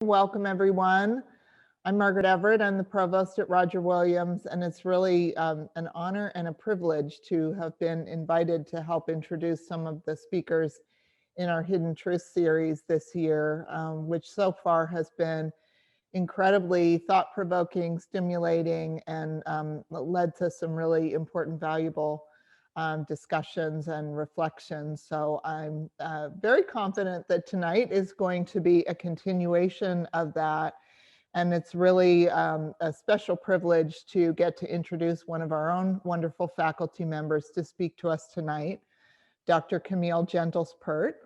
Welcome, everyone. I'm Margaret Everett. I'm the provost at Roger Williams, and it's really an honor and a privilege to have been invited to help introduce some of the speakers in our Hidden Truth series this year, which so far has been incredibly thought-provoking, stimulating, and led to some really important, valuable discussions and reflections. So I'm very confident that tonight is going to be a continuation of that. And it's really a special privilege to get to introduce one of our own wonderful faculty members to speak to us tonight, Dr. Kamille Gentles-Peart,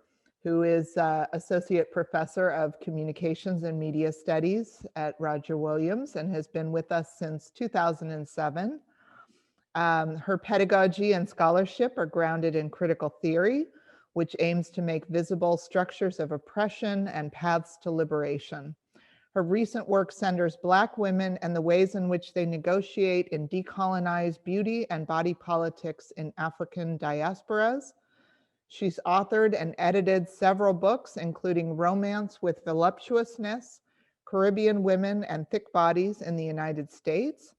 who is Associate Professor of Communications and Media Studies at Roger Williams and has been with us since 2007. Her pedagogy and scholarship are grounded in critical theory, which aims to make visible structures of oppression and paths to liberation. Her recent work centers Black women and the ways in which they negotiate and decolonize beauty and body politics in African diasporas. She's authored and edited several books, including Romance with Voluptuousness, Caribbean Women and Thick Bodies in the United States.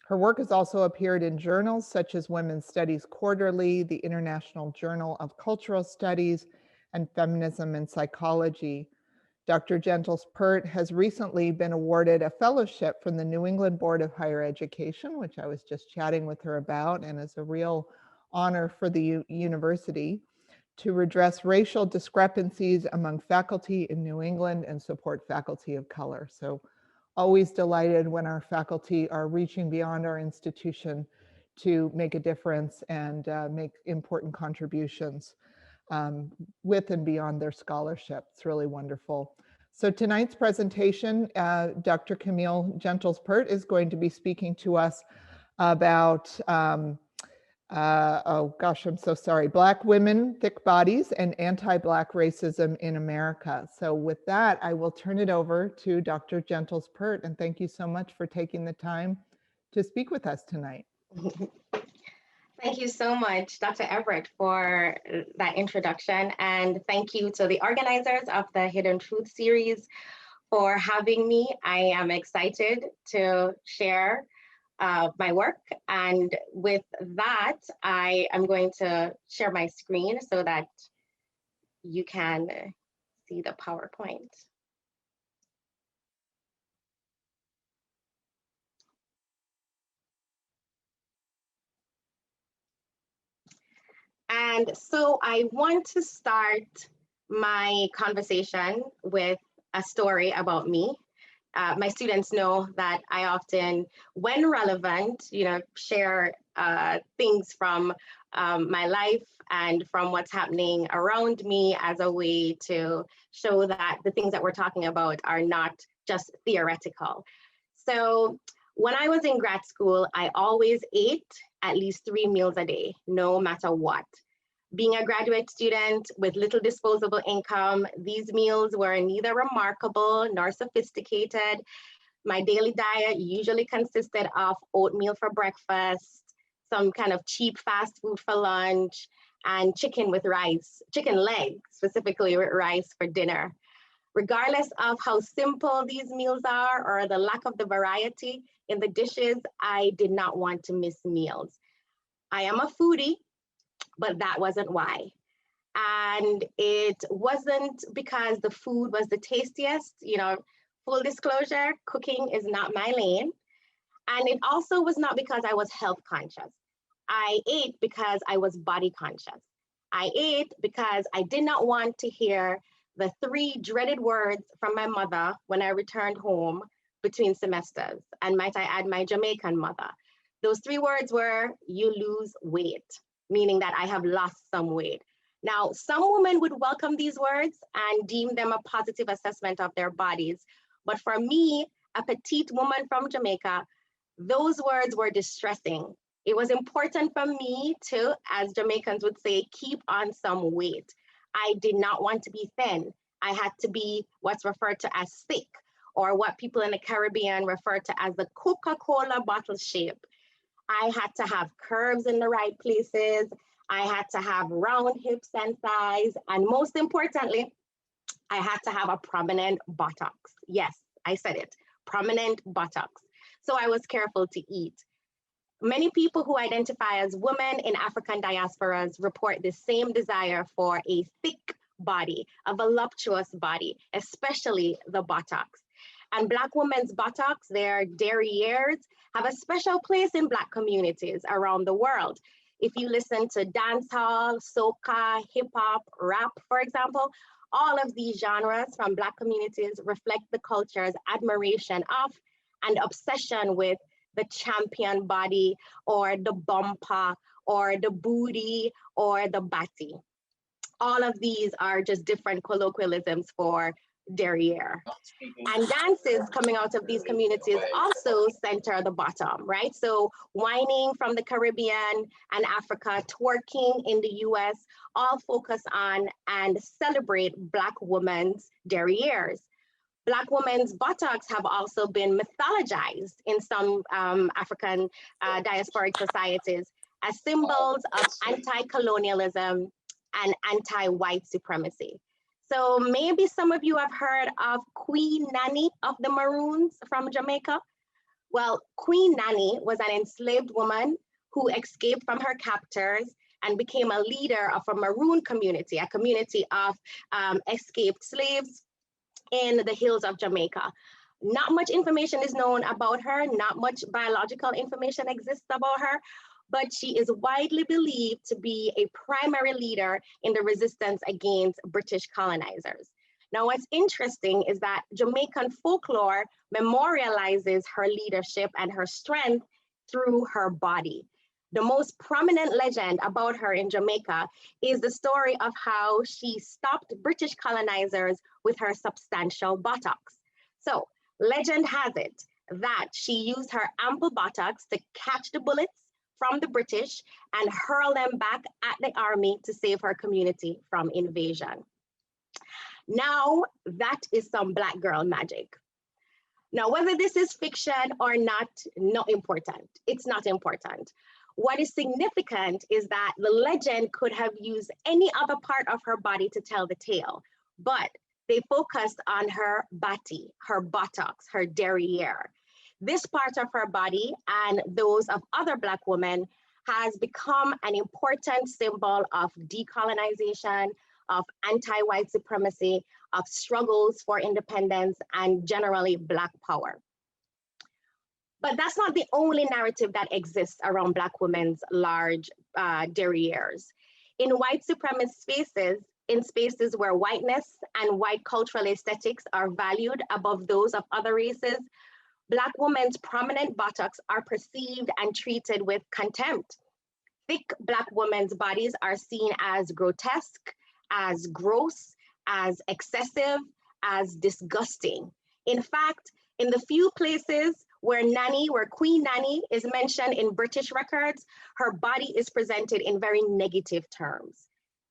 Her work has also appeared in journals such as Women's Studies Quarterly, the International Journal of Cultural Studies, and Feminism and Psychology. Dr. Gentles-Peart has recently been awarded a fellowship from the New England Board of Higher Education, which I was just chatting with her about, and is a real honor for the university, to redress racial discrepancies among faculty in New England and support faculty of color. So always delighted when our faculty are reaching beyond our institution to make a difference and make important contributions with and beyond their scholarship. It's really wonderful. So tonight's presentation, Dr. Kamille Gentles-Peart is going to be speaking to us about, oh gosh, I'm so sorry, Black women, thick bodies, and anti-Black racism in America. So with that, I will turn it over to Dr. Gentles-Peart, and thank you so much for taking the time to speak with us tonight. Thank you so much, Dr. Everett, for that introduction. And thank you to the organizers of the Hidden Truth series for having me. I am excited to share my work. And with that, I am going to share my screen so that you can see the PowerPoint. And so I want to start my conversation with a story about me. My students know that I often, when relevant, share things from my life and from what's happening around me as a way to show that the things that we're talking about are not just theoretical. So when I was in grad school, I always ate at least 3 meals a day, no matter what. Being a graduate student with little disposable income, these meals were neither remarkable nor sophisticated. My daily diet usually consisted of oatmeal for breakfast, some kind of cheap fast food for lunch, and chicken with rice, chicken legs, specifically with rice for dinner. Regardless of how simple these meals are or the lack of the variety in the dishes, I did not want to miss meals. I am a foodie, but that wasn't why. And it wasn't because the food was the tastiest, full disclosure, cooking is not my lane. And it also was not because I was health conscious. I ate because I was body conscious. I ate because I did not want to hear the 3 dreaded words from my mother when I returned home between semesters. And might I add, my Jamaican mother. Those 3 words were, you lose weight, meaning that I have lost some weight. Now, some women would welcome these words and deem them a positive assessment of their bodies. But for me, a petite woman from Jamaica, those words were distressing. It was important for me to, as Jamaicans would say, keep on some weight. I did not want to be thin. I had to be what's referred to as thick, or what people in the Caribbean refer to as the Coca-Cola bottle shape. I had to have curves in the right places. I had to have round hips and thighs. And most importantly, I had to have a prominent buttocks. Yes, I said it, prominent buttocks. So I was careful to eat. Many people who identify as women in African diasporas report the same desire for a thick body, a voluptuous body, especially the buttocks. And Black women's buttocks, their derrieres, have a special place in Black communities around the world. If you listen to dancehall, soca, hip hop, rap, for example, all of these genres from Black communities reflect the culture's admiration of and obsession with the champion body or the bumper or the booty or the batty. All of these are just different colloquialisms for derriere. And dances coming out of these communities also center the bottom, right? So whining from the Caribbean and Africa, twerking in the US, all focus on and celebrate Black women's derrieres. Black women's buttocks have also been mythologized in some African diasporic societies as symbols of anti-colonialism and anti-white supremacy. So maybe some of you have heard of Queen Nani of the Maroons from Jamaica. Well, Queen Nani was an enslaved woman who escaped from her captors and became a leader of a Maroon community, a community of escaped slaves in the hills of Jamaica. Not much information is known about her, not much biological information exists about her, but she is widely believed to be a primary leader in the resistance against British colonizers. Now, what's interesting is that Jamaican folklore memorializes her leadership and her strength through her body. The most prominent legend about her in Jamaica is the story of how she stopped British colonizers with her substantial buttocks. So, legend has it that she used her ample buttocks to catch the bullets from the British and hurl them back at the army to save her community from invasion. Now, that is some Black girl magic. Now, whether this is fiction or not important. It's not important. What is significant is that the legend could have used any other part of her body to tell the tale, but they focused on her bati, her buttocks, her derriere. This part of her body and those of other Black women has become an important symbol of decolonization, of anti-white supremacy, of struggles for independence, and generally Black power. But that's not the only narrative that exists around Black women's large derrieres. In white supremacist spaces, in spaces where whiteness and white cultural aesthetics are valued above those of other races, Black women's prominent buttocks are perceived and treated with contempt. Thick Black women's bodies are seen as grotesque, as gross, as excessive, as disgusting. In fact, in the few places where Queen Nani is mentioned in British records, her body is presented in very negative terms.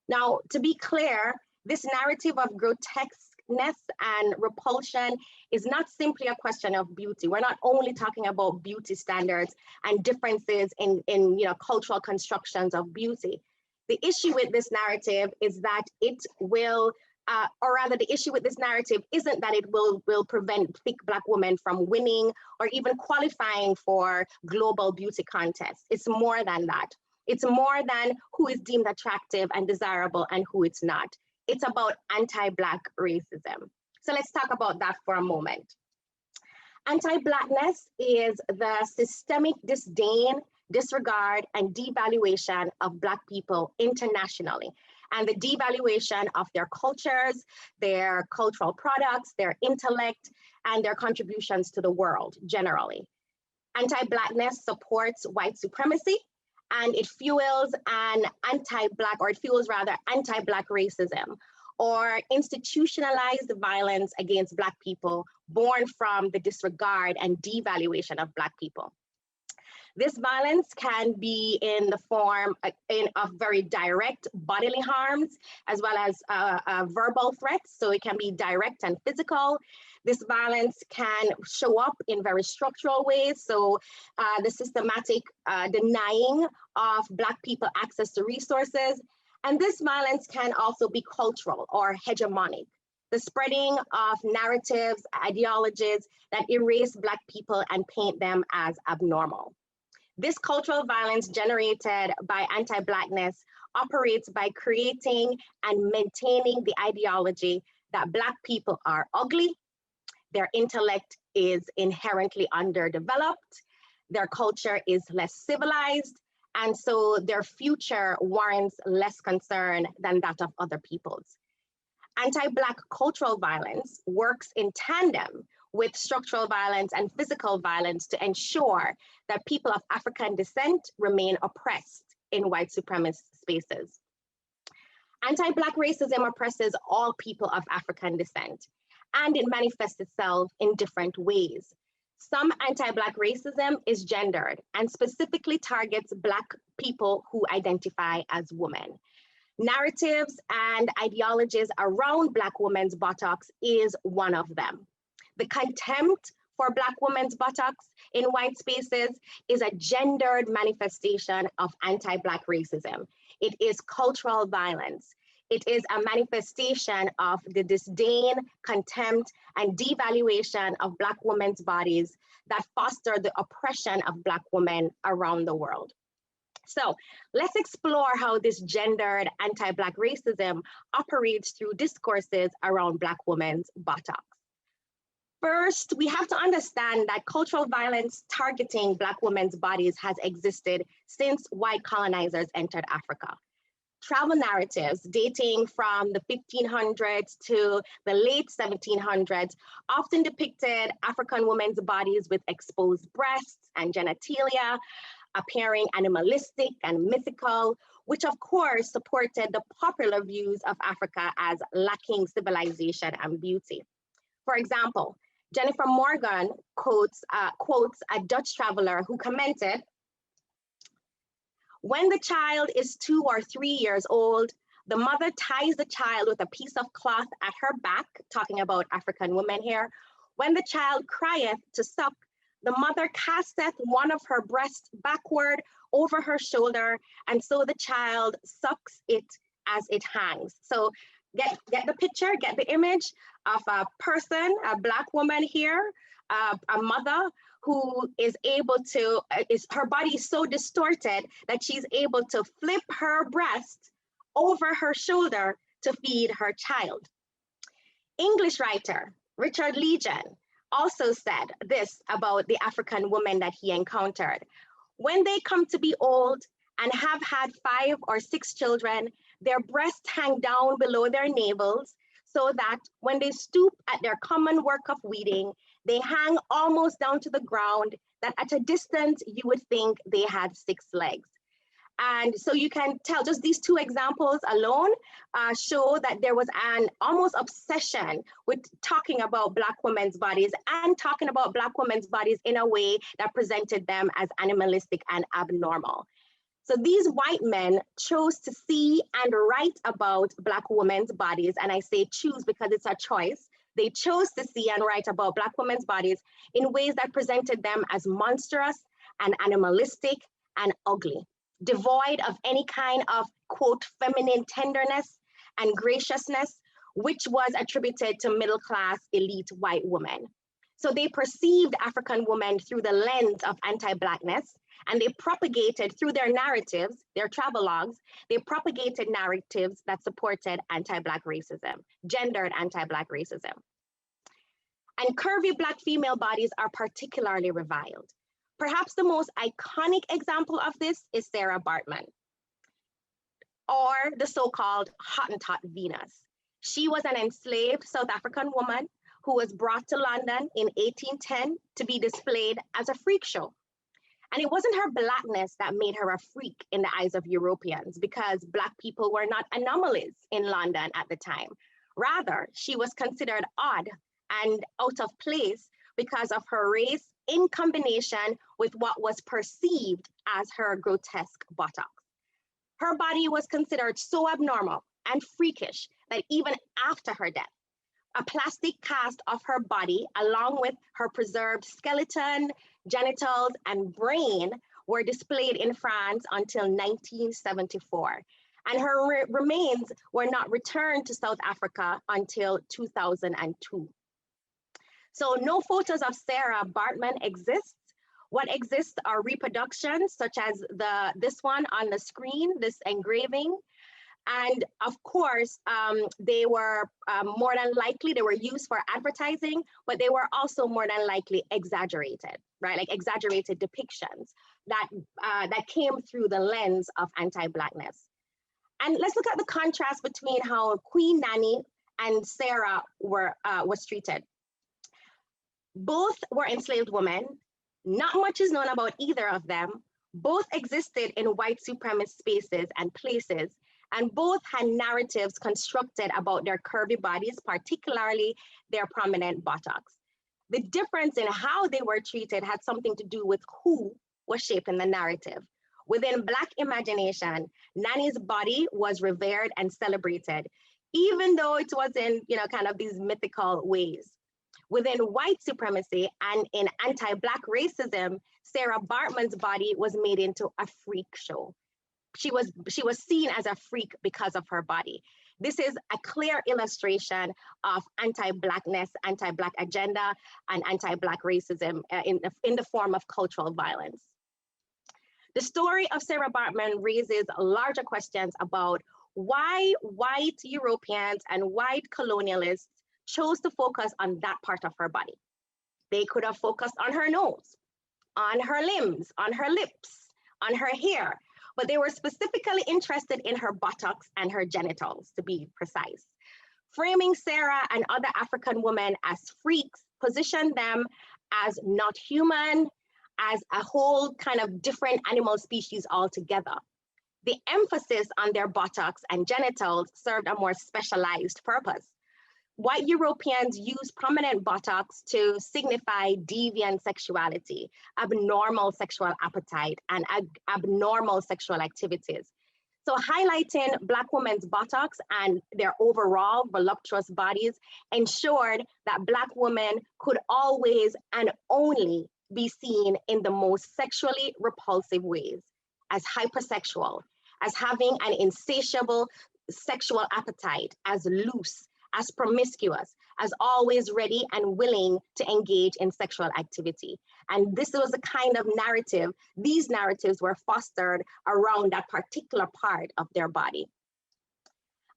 Now, to be clear, this narrative of grotesqueness and repulsion is not simply a question of beauty. We're not only talking about beauty standards and differences in cultural constructions of beauty. The issue with this narrative is that it will, or rather the issue with this narrative isn't that it will prevent thick Black women from winning or even qualifying for global beauty contests. It's more than that. It's more than who is deemed attractive and desirable and who it's not. It's about anti-Black racism. So let's talk about that for a moment. Anti-Blackness is the systemic disdain, disregard, and devaluation of Black people internationally, and the devaluation of their cultures, their cultural products, their intellect, and their contributions to the world generally. Anti-Blackness supports white supremacy, and it fuels anti-Black racism, or institutionalized violence against Black people born from the disregard and devaluation of Black people. This violence can be in the form of very direct bodily harms, as well as verbal threats. So it can be direct and physical. This violence can show up in very structural ways. So the systematic denying of Black people access to resources. And this violence can also be cultural or hegemonic. the spreading of narratives, ideologies that erase Black people and paint them as abnormal. This cultural violence generated by anti-Blackness operates by creating and maintaining the ideology that Black people are ugly, their intellect is inherently underdeveloped, their culture is less civilized, and so their future warrants less concern than that of other peoples. Anti-Black cultural violence works in tandem with structural violence and physical violence to ensure that people of African descent remain oppressed in white supremacist spaces. Anti-Black racism oppresses all people of African descent, and it manifests itself in different ways. Some anti-Black racism is gendered and specifically targets Black people who identify as women. Narratives and ideologies around Black women's buttocks is one of them. The contempt for Black women's buttocks in white spaces is a gendered manifestation of anti-Black racism. It is cultural violence. It is a manifestation of the disdain, contempt, and devaluation of Black women's bodies that foster the oppression of Black women around the world. So let's explore how this gendered anti-Black racism operates through discourses around Black women's buttocks. First, we have to understand that cultural violence targeting Black women's bodies has existed since white colonizers entered Africa. Travel narratives dating from the 1500s to the late 1700s often depicted African women's bodies with exposed breasts and genitalia, appearing animalistic and mythical, which of course supported the popular views of Africa as lacking civilization and beauty. For example, Jennifer Morgan quotes a Dutch traveler who commented, "When the child is 2 or 3 years old, the mother ties the child with a piece of cloth at her back," talking about African women here. "When the child crieth to suck, the mother casteth one of her breasts backward over her shoulder, and so the child sucks it as it hangs." So get the picture, get the image of a person, a Black woman here, a mother who is able to, her body is so distorted that she's able to flip her breast over her shoulder to feed her child. English writer Richard Legion also said this about the African women that he encountered. "When they come to be old and have had 5 or 6 children, their breasts hang down below their navels, so that when they stoop at their common work of weeding, they hang almost down to the ground, that at a distance you would think they had 6 legs." And so you can tell, just these 2 examples alone show that there was an almost obsession with talking about Black women's bodies and talking about Black women's bodies in a way that presented them as animalistic and abnormal. So these white men chose to see and write about Black women's bodies, and I say choose because it's a choice. They chose to see and write about Black women's bodies in ways that presented them as monstrous and animalistic and ugly, devoid of any kind of, quote, feminine tenderness and graciousness, which was attributed to middle-class elite white women. So they perceived African women through the lens of anti-Blackness, and they propagated through their narratives, their travelogues, they propagated narratives that supported anti-Black racism, gendered anti-Black racism. And curvy Black female bodies are particularly reviled. Perhaps the most iconic example of this is Sarah Bartman, or the so-called Hottentot Venus. She was an enslaved South African woman who was brought to London in 1810 to be displayed as a freak show. And it wasn't her Blackness that made her a freak in the eyes of Europeans, because Black people were not anomalies in London at the time. Rather, she was considered odd and out of place because of her race in combination with what was perceived as her grotesque buttocks. Her body was considered so abnormal and freakish that even after her death, a plastic cast of her body, along with her preserved skeleton, genitals, and brain, were displayed in France until 1974. and her remains were not returned to South Africa until 2002. So no photos of Sarah Bartman exist. What exists are reproductions such as this one on the screen, this engraving. And of course, they were more than likely, they were used for advertising, but they were also more than likely exaggerated, right? Like exaggerated depictions that came through the lens of anti-Blackness. And let's look at the contrast between how Queen Nani and Sarah was treated. Both were enslaved women. Not much is known about either of them. Both existed in white supremacist spaces and places, and both had narratives constructed about their curvy bodies, particularly their prominent buttocks. The difference in how they were treated had something to do with who was shaping the narrative. Within Black imagination, Nani's body was revered and celebrated, even though it was in, kind of these mythical ways. Within white supremacy and in anti-Black racism, Sarah Bartman's body was made into a freak show. She was seen as a freak because of her body. This is a clear illustration of anti-Blackness, anti-Black agenda, and anti-Black racism in the form of cultural violence. The story of Sarah Bartman raises larger questions about why white Europeans and white colonialists chose to focus on that part of her body. They could have focused on her nose, on her limbs, on her lips, on her hair, but they were specifically interested in her buttocks and her genitals, to be precise. Framing Sarah and other African women as freaks positioned them as not human, as a whole kind of different animal species altogether. The emphasis on their buttocks and genitals served a more specialized purpose. White Europeans used prominent buttocks to signify deviant sexuality, abnormal sexual appetite, and abnormal sexual activities. So highlighting Black women's buttocks and their overall voluptuous bodies ensured that Black women could always and only be seen in the most sexually repulsive ways, as hypersexual, as having an insatiable sexual appetite, as loose, as promiscuous, as always ready and willing to engage in sexual activity. And this was the kind of narrative, these narratives were fostered around that particular part of their body.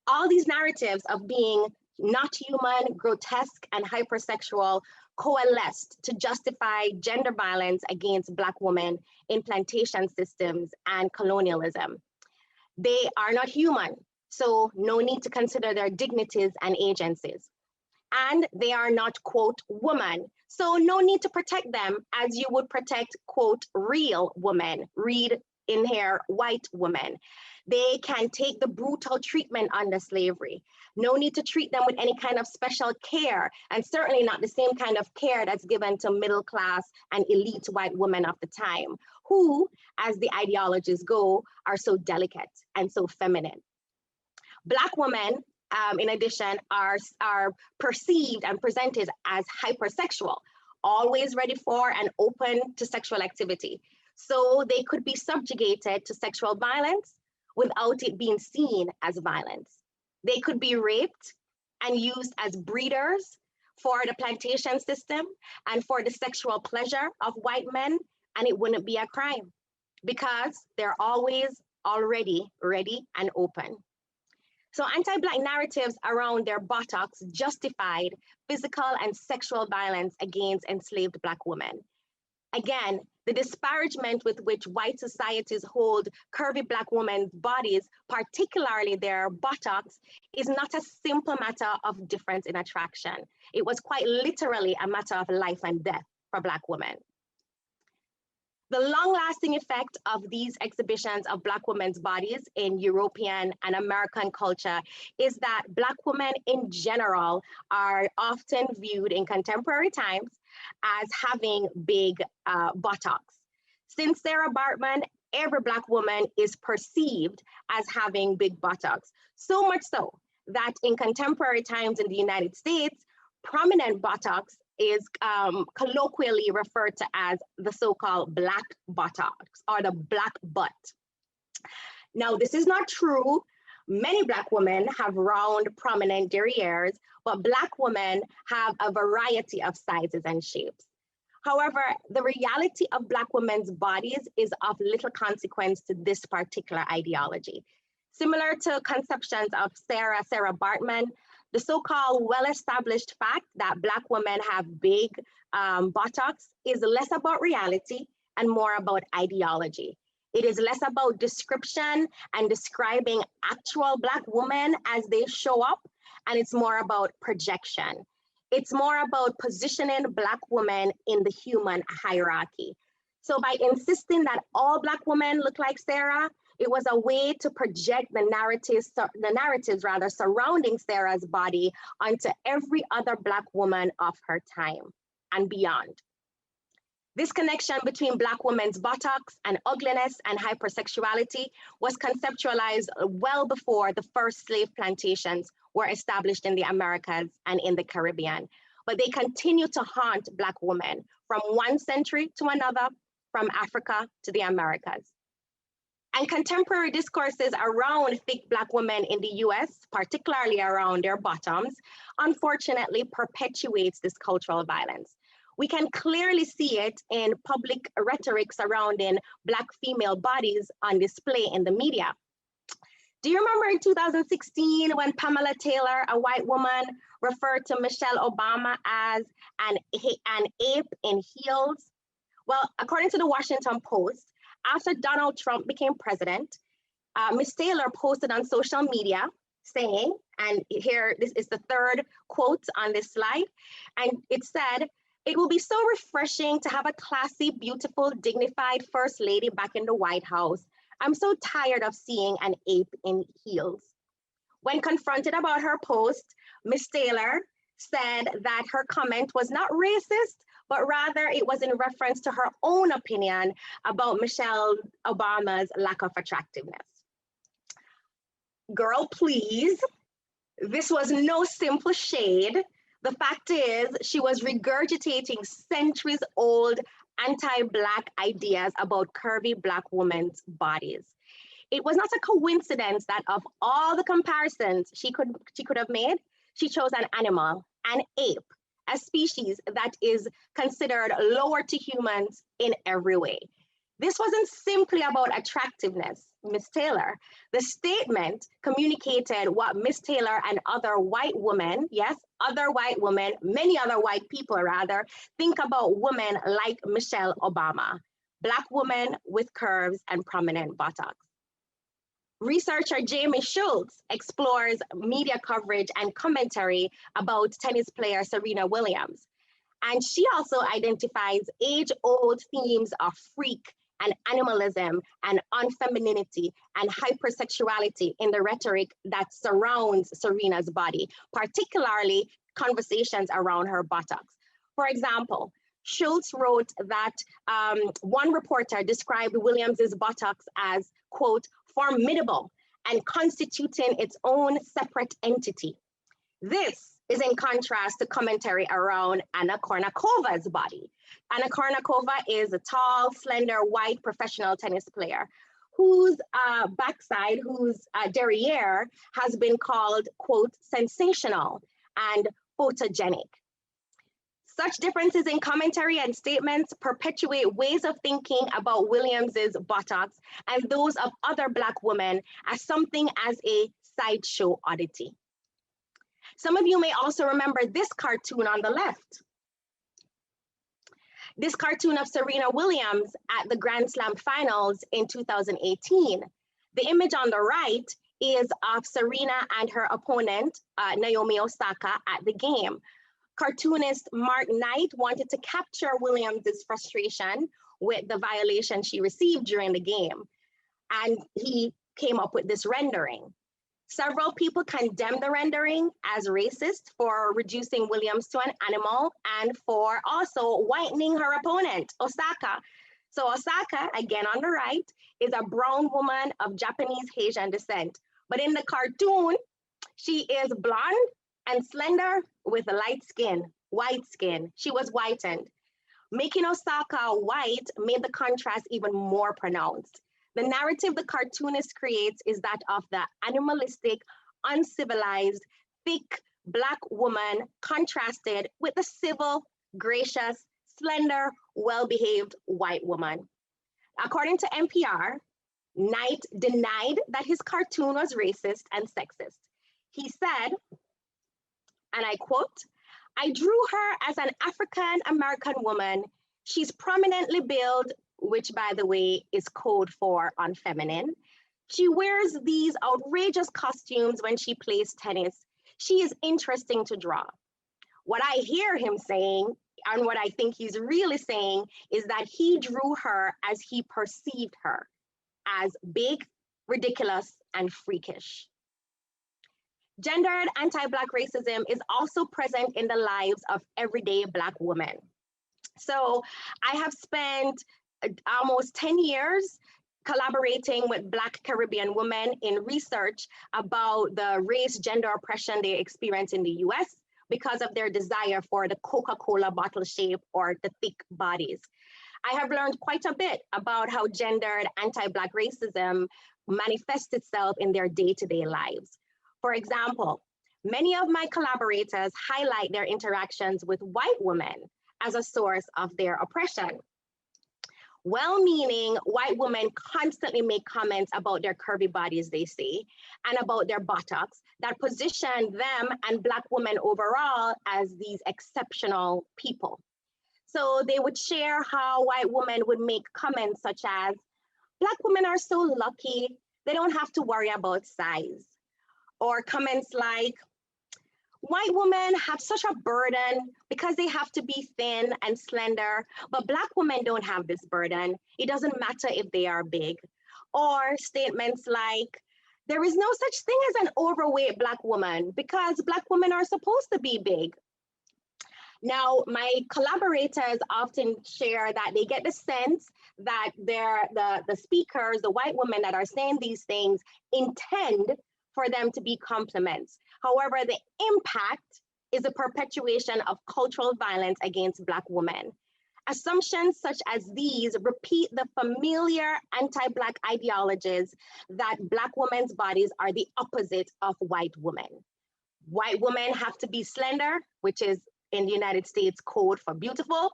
All these narratives of being not human, grotesque, and hypersexual coalesced to justify gender violence against Black women in plantation systems and colonialism. They are not human, so no need to consider their dignities and agencies. And they are not, quote, woman, so no need to protect them as you would protect, quote, real women, read in here, white women. They can take the brutal treatment under slavery. No need to treat them with any kind of special care, and certainly not the same kind of care that's given to middle class and elite white women of the time, who, as the ideologies go, are so delicate and so feminine. Black women, in addition, are perceived and presented as hypersexual, always ready for and open to sexual activity. So they could be subjugated to sexual violence without it being seen as violence. They could be raped and used as breeders for the plantation system and for the sexual pleasure of white men, and it wouldn't be a crime because they're always already ready and open. So anti-Black narratives around their buttocks justified physical and sexual violence against enslaved Black women. Again, the disparagement with which white societies hold curvy Black women's bodies, particularly their buttocks, is not a simple matter of difference in attraction. It was quite literally a matter of life and death for Black women. The long-lasting effect of these exhibitions of Black women's bodies in European and American culture is that Black women in general are often viewed in contemporary times as having big buttocks. Since Sarah Bartman, every Black woman is perceived as having big buttocks, so much so that in contemporary times in the United States, prominent buttocks is colloquially referred to as the so-called Black buttocks or the Black butt. Now, this is not true. Many Black women have round, prominent derrieres, but Black women have a variety of sizes and shapes. However, the reality of Black women's bodies is of little consequence to this particular ideology. Similar to conceptions of Sarah Bartman, the so-called well-established fact that Black women have big buttocks is less about reality and more about ideology. It is less about description and describing actual Black women as they show up, and it's more about projection. It's more about positioning Black women in the human hierarchy. So by insisting that all Black women look like Sarah, it was a way to project the narratives surrounding Sarah's body onto every other Black woman of her time and beyond. This connection between Black women's buttocks and ugliness and hypersexuality was conceptualized well before the first slave plantations were established in the Americas and in the Caribbean. But they continue to haunt Black women from one century to another, from Africa to the Americas. And contemporary discourses around thick Black women in the US, particularly around their bottoms, unfortunately perpetuates this cultural violence. We can clearly see it in public rhetoric surrounding Black female bodies on display in the media. Do you remember in 2016 when Pamela Taylor, a white woman, referred to Michelle Obama as an ape in heels? Well, according to the Washington Post, after Donald Trump became president, Ms. Taylor posted on social media saying, and here, this is the third quote on this slide, and it said, "It will be so refreshing to have a classy, beautiful, dignified First Lady back in the White House. I'm so tired of seeing an ape in heels." When confronted about her post, Ms. Taylor said that her comment was not racist, but rather it was in reference to her own opinion about Michelle Obama's lack of attractiveness. Girl, please. This was no simple shade. The fact is, she was regurgitating centuries-old anti-Black ideas about curvy Black women's bodies. It was not a coincidence that of all the comparisons she could have made, she chose an animal, an ape, a species that is considered lower to humans in every way. This wasn't simply about attractiveness, Ms. Taylor. The statement communicated what Ms. Taylor and other white women, yes, other white women, many other white people rather, think about women like Michelle Obama, Black women with curves and prominent buttocks. Researcher Jamie Schultz explores media coverage and commentary about tennis player Serena Williams. And she also identifies age-old themes of freak and animalism and unfemininity and hypersexuality in the rhetoric that surrounds Serena's body, particularly conversations around her buttocks. For example, Schultz wrote that one reporter described Williams's buttocks as, quote, formidable and constituting its own separate entity. This is in contrast to commentary around Anna Kournikovaa's body. Anna Kournikova is a tall, slender, white professional tennis player whose backside, whose derriere has been called, quote, sensational and photogenic. Such differences in commentary and statements perpetuate ways of thinking about Williams's buttocks and those of other Black women as something as a sideshow oddity. Some of you may also remember this cartoon on the left. This cartoon of Serena Williams at the Grand Slam finals in 2018. The image on the right is of Serena and her opponent, Naomi Osaka, at the game. Cartoonist Mark Knight wanted to capture Williams's frustration with the violation she received during the game, and he came up with this rendering. Several people condemned the rendering as racist for reducing Williams to an animal and for also whitening her opponent, Osaka. So Osaka, again on the right, is a brown woman of Japanese Haitian descent. But in the cartoon, she is blonde and slender with a light skin, white skin. She was whitened. Making Osaka white made the contrast even more pronounced. The narrative the cartoonist creates is that of the animalistic, uncivilized, thick Black woman contrasted with the civil, gracious, slender, well-behaved white woman. According to NPR, Knight denied that his cartoon was racist and sexist. He said, and I quote, "I drew her as an African-American woman. She's prominently built," which by the way is code for unfeminine. "She wears these outrageous costumes when she plays tennis. She is interesting to draw." What I hear him saying, and what I think he's really saying, is that he drew her as he perceived her, as big, ridiculous, and freakish. Gendered anti-Black racism is also present in the lives of everyday Black women. So I have spent almost 10 years collaborating with Black Caribbean women in research about the race, gender oppression they experience in the US because of their desire for the Coca-Cola bottle shape or the thick bodies. I have learned quite a bit about how gendered anti-Black racism manifests itself in their day-to-day lives. For example, many of my collaborators highlight their interactions with white women as a source of their oppression. Well-meaning white women constantly make comments about their curvy bodies, they say, and about their buttocks that position them and Black women overall as these exceptional people. So they would share how white women would make comments such as, "Black women are so lucky, they don't have to worry about size." Or comments like, "White women have such a burden because they have to be thin and slender, but Black women don't have this burden. It doesn't matter if they are big." Or statements like, "There is no such thing as an overweight Black woman because Black women are supposed to be big." Now, my collaborators often share that they get the sense that the speakers, the white women that are saying these things, intend for them to be compliments. However, the impact is a perpetuation of cultural violence against Black women. Assumptions such as these repeat the familiar anti-Black ideologies that Black women's bodies are the opposite of white women. White women have to be slender, which is in the United States code for beautiful.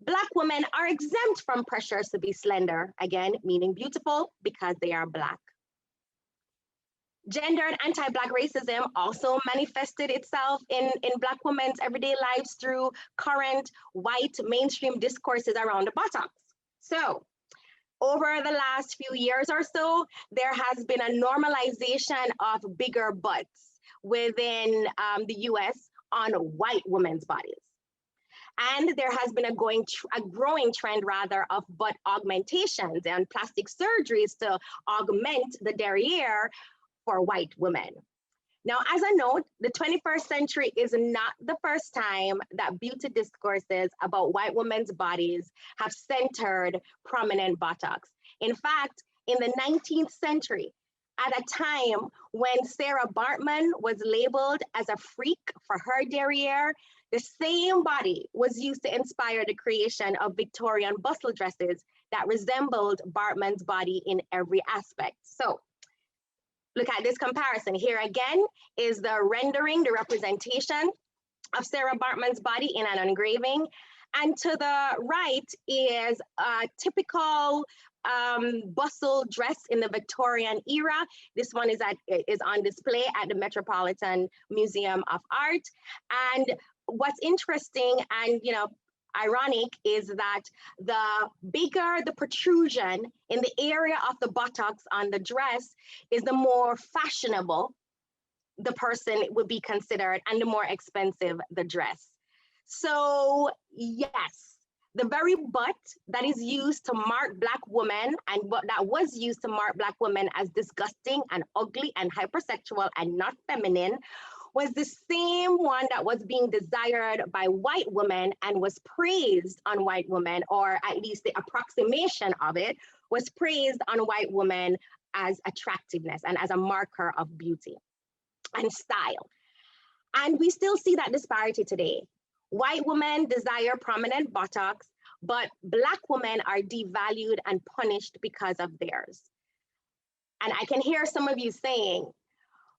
Black women are exempt from pressures to be slender, again, meaning beautiful because they are Black. Gendered anti-Black racism also manifested itself in Black women's everyday lives through current white mainstream discourses around the buttocks. So over the last few years or so, there has been a normalization of bigger butts within the US on white women's bodies. And there has been a growing trend rather of butt augmentations and plastic surgeries to augment the derriere for white women. Now, as a note, the 21st century is not the first time that beauty discourses about white women's bodies have centered prominent buttocks. In fact, in the 19th century, at a time when Sarah Bartman was labeled as a freak for her derriere, the same body was used to inspire the creation of Victorian bustle dresses that resembled Bartman's body in every aspect. So, look at this comparison. Here again is the rendering, the representation of Sarah Bartman's body in an engraving. And to the right is a typical bustle dress in the Victorian era. This one is on display at the Metropolitan Museum of Art. And what's interesting and ironic is that the bigger the protrusion in the area of the buttocks on the dress is the more fashionable the person would be considered and the more expensive the dress. So yes, the very butt that is used to mark Black women and that was used to mark Black women as disgusting and ugly and hypersexual and not feminine was the same one that was being desired by white women and was praised on white women, or at least the approximation of it was praised on white women as attractiveness and as a marker of beauty and style. And we still see that disparity today. White women desire prominent buttocks, but Black women are devalued and punished because of theirs. And I can hear some of you saying,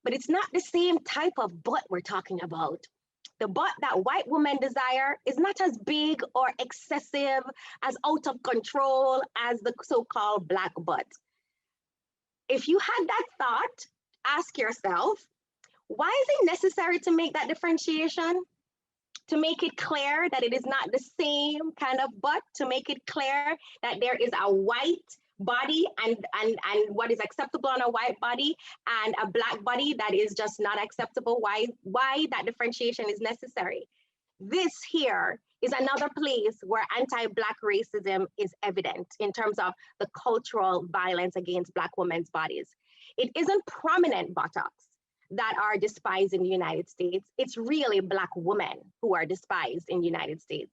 but it's not the same type of butt we're talking about. The butt that white women desire is not as big or excessive, as out of control as the so-called black butt. If you had that thought, ask yourself, why is it necessary to make that differentiation? To make it clear that it is not the same kind of butt, to make it clear that there is a white body and what is acceptable on a white body and a black body that is just not acceptable. Why that differentiation is necessary? This here is another place where anti-Black racism is evident in terms of the cultural violence against Black women's bodies. It isn't prominent buttocks that are despised in the United States. It's really Black women who are despised in the United States.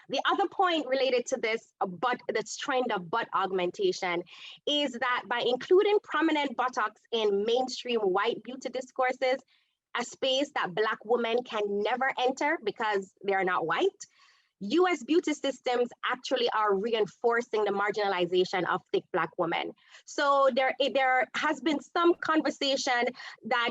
The other point related to this trend of butt augmentation is that by including prominent buttocks in mainstream white beauty discourses, a space that Black women can never enter because they're not white, US beauty systems actually are reinforcing the marginalization of thick Black women. So there has been some conversation that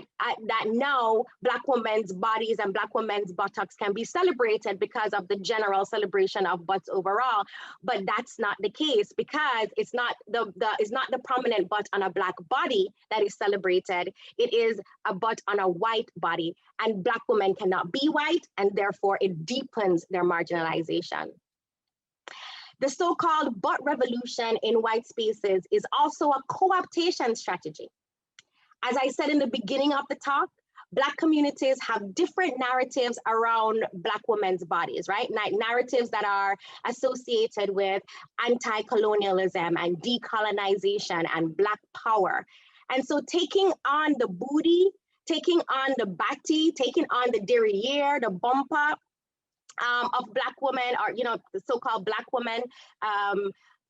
now Black women's bodies and Black women's buttocks can be celebrated because of the general celebration of butts overall, but that's not the case because it's not the prominent butt on a Black body that is celebrated. It is a butt on a white body, and Black women cannot be white, and therefore it deepens their marginalization. The so-called butt revolution in white spaces is also a co-optation strategy. As I said in the beginning of the talk, Black communities have different narratives around Black women's bodies, right? Narratives that are associated with anti-colonialism and decolonization and Black power. And so taking on the booty, taking on the bati, taking on the derriere, the bumper, of Black women, or the so-called Black women,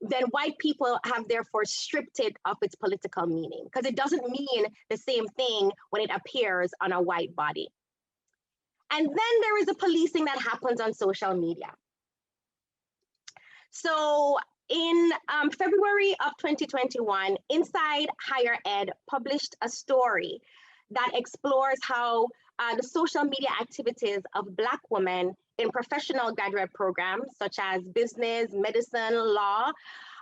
then white people have therefore stripped it of its political meaning because it doesn't mean the same thing when it appears on a white body. And then there is the policing that happens on social media. So in February of 2021, Inside Higher Ed published a story that explores how the social media activities of Black women in professional graduate programs such as business, medicine, law,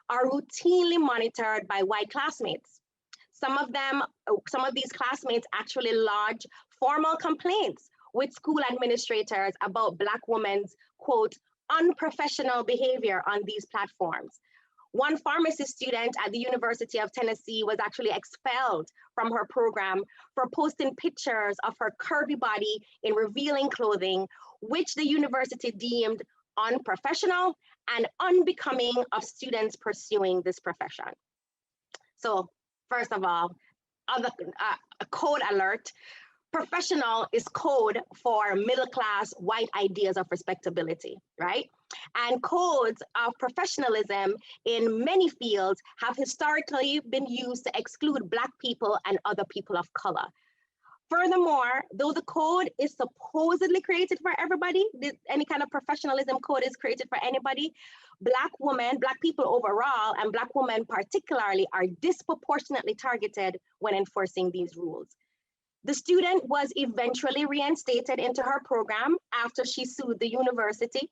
are routinely monitored by white classmates. Some of these classmates actually lodge formal complaints with school administrators about Black women's, quote, unprofessional behavior on these platforms. One pharmacy student at the University of Tennessee was actually expelled from her program for posting pictures of her curvy body in revealing clothing, which the university deemed unprofessional and unbecoming of students pursuing this profession. So first of all, a code alert. Professional is code for middle-class white ideas of respectability, right? And codes of professionalism in many fields have historically been used to exclude Black people and other people of color. Furthermore, though the code is supposedly created for everybody, any kind of professionalism code is created for anybody, Black women, Black people overall, and Black women particularly are disproportionately targeted when enforcing these rules. The student was eventually reinstated into her program after she sued the university,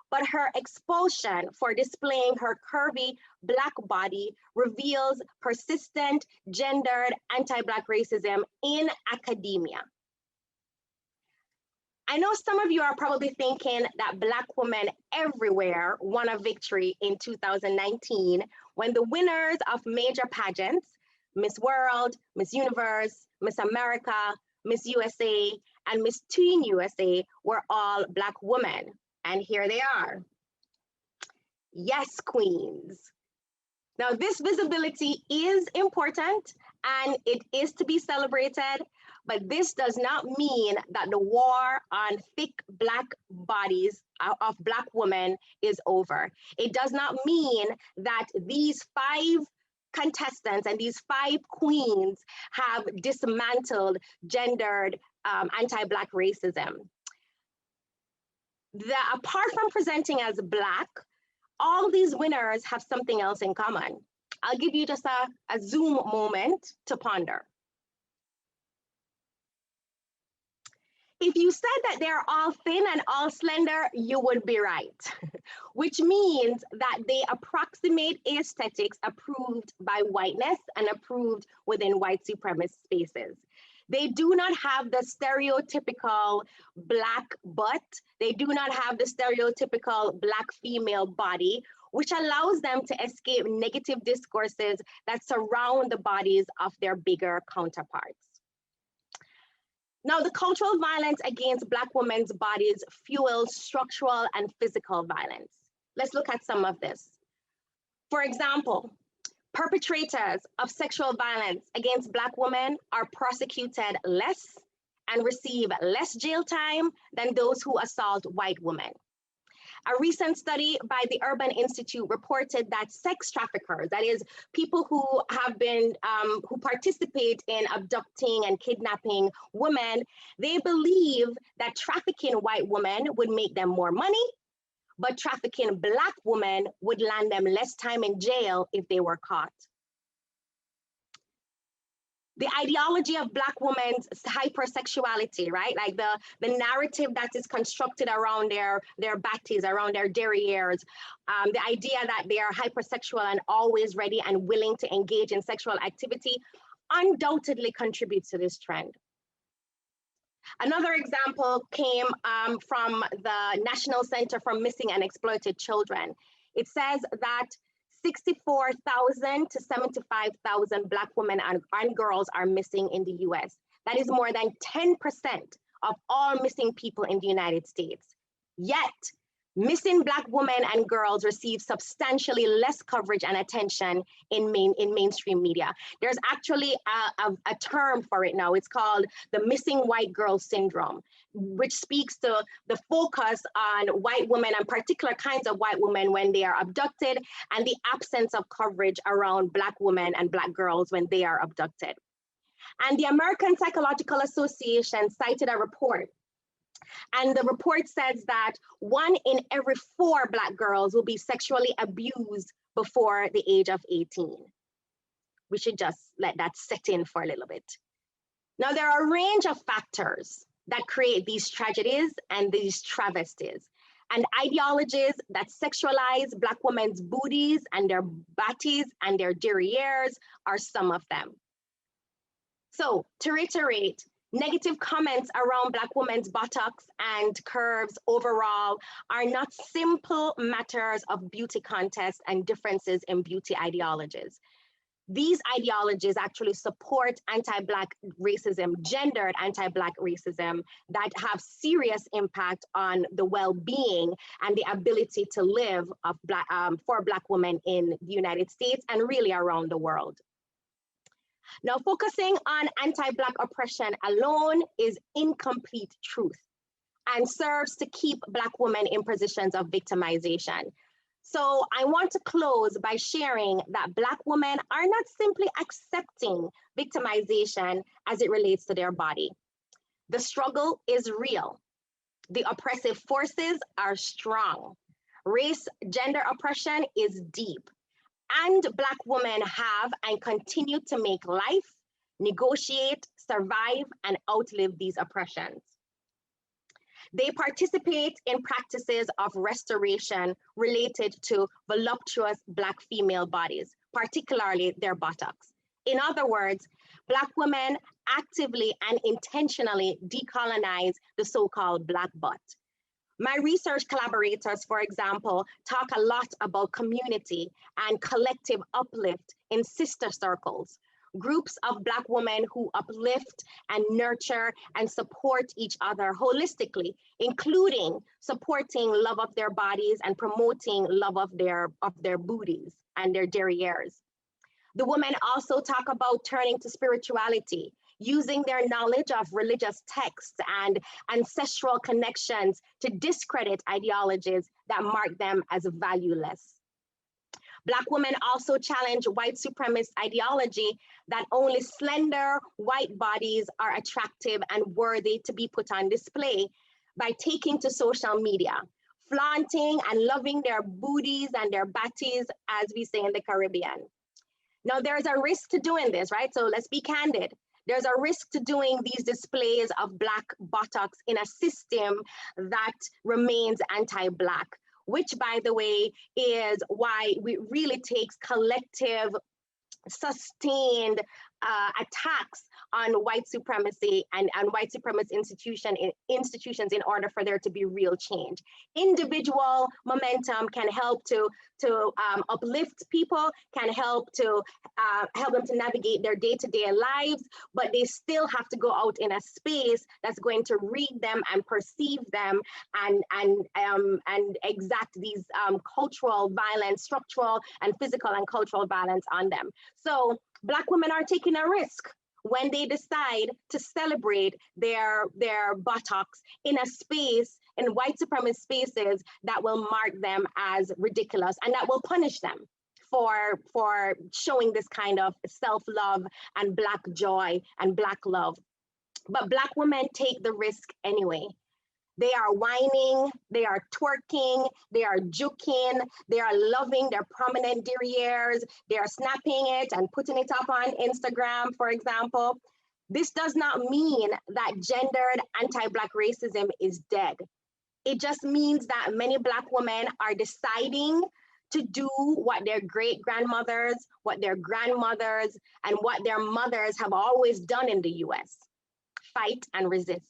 but her expulsion for displaying her curvy Black body reveals persistent gendered anti-Black racism in academia. I know some of you are probably thinking that Black women everywhere won a victory in 2019 when the winners of major pageants, Miss World, Miss Universe, Miss America, Miss USA, and Miss Teen USA were all Black women. And here they are. Yes, queens. Now, this visibility is important and it is to be celebrated, but this does not mean that the war on thick Black bodies of Black women is over. It does not mean that these 5 contestants and these 5 queens have dismantled gendered anti-Black racism. Apart from presenting as Black, all these winners have something else in common. I'll give you just a Zoom moment to ponder. If you said that they're all thin and all slender, you would be right, which means that they approximate aesthetics approved by whiteness and approved within white supremacist spaces. They do not have the stereotypical Black butt. They do not have the stereotypical Black female body, which allows them to escape negative discourses that surround the bodies of their bigger counterparts. Now, the cultural violence against Black women's bodies fuels structural and physical violence. Let's look at some of this. For example, perpetrators of sexual violence against Black women are prosecuted less and receive less jail time than those who assault white women. A recent study by the Urban Institute reported that sex traffickers, that is, people who have been, who participate in abducting and kidnapping women, they believe that trafficking white women would make them more money, but trafficking Black women would land them less time in jail if they were caught. The ideology of Black women's hypersexuality, right? Like the narrative that is constructed around their bodies, around their derrieres, the idea that they are hypersexual and always ready and willing to engage in sexual activity undoubtedly contributes to this trend. Another example came from the National Center for Missing and Exploited Children. It says that 64,000 to 75,000 Black women and girls are missing in the US. That is more than 10% of all missing people in the United States. Yet, missing Black women and girls receive substantially less coverage and attention in mainstream media. There's actually a term for it now. It's called the missing white girl syndrome, which speaks to the focus on white women and particular kinds of white women when they are abducted, and the absence of coverage around Black women and Black girls when they are abducted. And the American Psychological Association cited a report. And the report says that 1 in every 4 Black girls will be sexually abused before the age of 18. We should just let that set in for a little bit. Now, there are a range of factors that create these tragedies and these travesties, and ideologies that sexualize Black women's booties and their bodies and their derrieres are some of them. So, to reiterate, negative comments around Black women's buttocks and curves overall are not simple matters of beauty contests and differences in beauty ideologies. These ideologies actually support anti-Black racism, gendered anti-Black racism that have serious impact on the well-being and the ability to live of for Black women in the United States and really around the world. Now, focusing on anti-Black oppression alone is incomplete truth and serves to keep Black women in positions of victimization. So I want to close by sharing that Black women are not simply accepting victimization as it relates to their body. The struggle is real. The oppressive forces are strong. Race, gender oppression is deep. And Black women have and continue to make life, negotiate, survive, and outlive these oppressions. They participate in practices of restoration related to voluptuous Black female bodies, particularly their buttocks. In other words, Black women actively and intentionally decolonize the so-called Black butt. My research collaborators, for example, talk a lot about community and collective uplift in sister circles, groups of Black women who uplift and nurture and support each other holistically, including supporting love of their bodies and promoting love of their booties and their derrieres. The women also talk about turning to spirituality, using their knowledge of religious texts and ancestral connections to discredit ideologies that mark them as valueless. Black women also challenge white supremacist ideology that only slender white bodies are attractive and worthy to be put on display by taking to social media, flaunting and loving their booties and their batties, as we say in the Caribbean. Now, there's a risk to doing this, right? So let's be candid. There's a risk to doing these displays of Black buttocks in a system that remains anti-Black, which, by the way, is why it really takes collective, sustained attacks on white supremacy and white supremacist institutions in order for there to be real change. Individual momentum can help to uplift people, can help to help them to navigate their day-to-day lives, but they still have to go out in a space that's going to read them and perceive them and exact these cultural violence, structural and physical and cultural violence on them. So Black women are taking a risk when they decide to celebrate their buttocks in a space, in white supremacist spaces that will mark them as ridiculous and that will punish them for showing this kind of self-love and Black joy and Black love. But Black women take the risk anyway. They are whining, they are twerking, they are juking, they are loving their prominent derrieres, they are snapping it and putting it up on Instagram, for example. This does not mean that gendered anti-Black racism is dead. It just means that many Black women are deciding to do what their great-grandmothers, what their grandmothers, and what their mothers have always done in the US, fight and resist.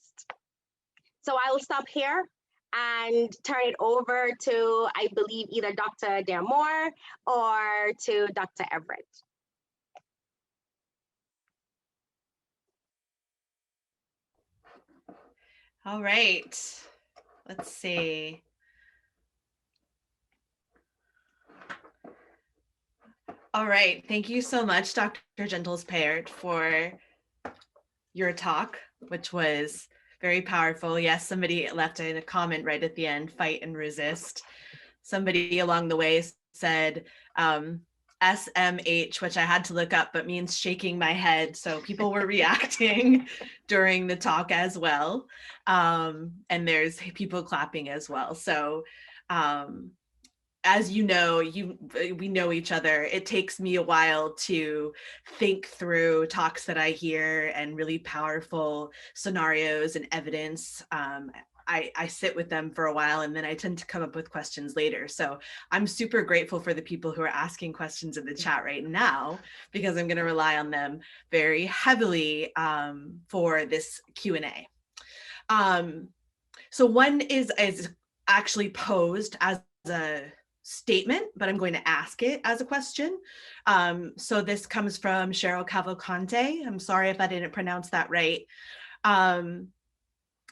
So I will stop here and turn it over to, I believe, either Dr. Dermore or to Dr. Everett. All right, let's see. All right, thank you so much, Dr. Gentles-Peart, for your talk, which was very powerful. Yes, somebody left in a comment right at the end, fight and resist. Somebody along the way said SMH, which I had to look up, but means shaking my head. So people were reacting during the talk as well. And there's people clapping as well. So as you know, we know each other. It takes me a while to think through talks that I hear and really powerful scenarios and evidence. I sit with them for a while and then I tend to come up with questions later. So I'm super grateful for the people who are asking questions in the chat right now, because I'm going to rely on them very heavily for this Q&A. So one is actually posed as a statement, but I'm going to ask it as a question. So this comes from Cheryl Cavalcante. I'm sorry if I didn't pronounce that right.